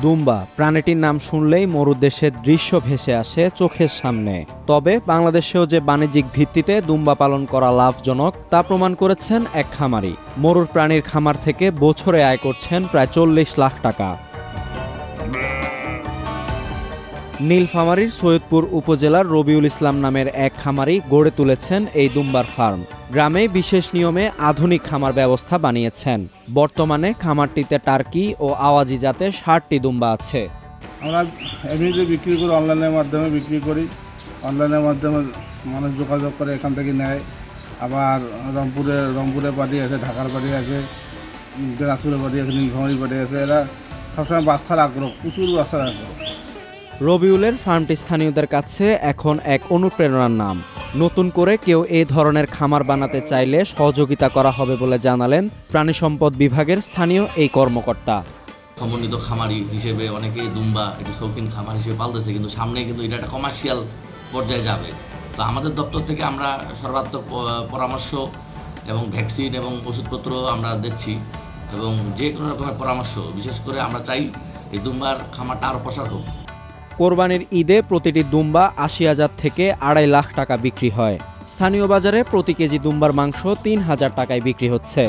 দুম্বা প্রাণীটির নাম শুনলেই মরুদেশের দৃশ্য ভেসে আসে চোখের সামনে। তবে বাংলাদেশেও যে বাণিজ্যিক ভিত্তিতে দুম্বা পালন করা লাভজনক তা প্রমাণ করেছেন এক খামারি। মরুর প্রাণীর খামার থেকে বছরে আয় করছেন প্রায় 40 লাখ টাকা। নীলফামারীর সৈয়দপুর উপজেলার রবিউল ইসলাম নামের এক খামারি গড়ে তুলেছেন এই দুম্বার ফার্ম। গ্রামে বিশেষ নিয়মে আধুনিক খামার ব্যবস্থা বানিয়েছেন। বর্তমানে খামারটিতে টার্কি ও আওয়াজি জাতের 60টি দুম্বা আছে। আমরা এমনিতে বিক্রি করি, অনলাইনের মাধ্যমে বিক্রি করি। অনলাইনের মাধ্যমে মানুষ যোগাযোগ করে এখান থেকে নেয়। আবার রংপুরে পার্টি আছে, ঢাকার পার্টি আছে, দিনাজপুরের পার্টি আছে, নীলফামারীর পার্টি আছে। এরা সবসময় বাচ্চার আগ্রহ, প্রচুর বাচ্চার আগ্রহ। রবিউলের ফার্মটি স্থানীয়দের কাছে এখন এক অনুপ্রেরণার নাম। নতুন করে কেউ এই ধরনের খামার বানাতে চাইলে সহযোগিতা করা হবে বলে জানালেন প্রাণী সম্পদ বিভাগের স্থানীয় এই কর্মকর্তা। সমন্বিত খামারি হিসেবে অনেকে দুম্বা একটি শৌখিন খামার হিসেবে পালতেছে, কিন্তু সামনে কিন্তু এটা একটা কমার্শিয়াল পর্যায়ে যাবে। তো আমাদের দপ্তর থেকে আমরা সর্বাত্মক পরামর্শ এবং ভ্যাকসিন এবং ওষুধপত্র আমরা দিচ্ছি, এবং যে কোনো রকমের পরামর্শ, বিশেষ করে আমরা চাই এই দুম্বার খামারটা আরও প্রসার হোক। কোরবানির ঈদে প্রতিটি দুম্বা 80,000 থেকে 2.5 লাখ টাকা বিক্রি হয়। স্থানীয় বাজারে প্রতি কেজি দুম্বার মাংস 3,000 টাকায় বিক্রি হচ্ছে।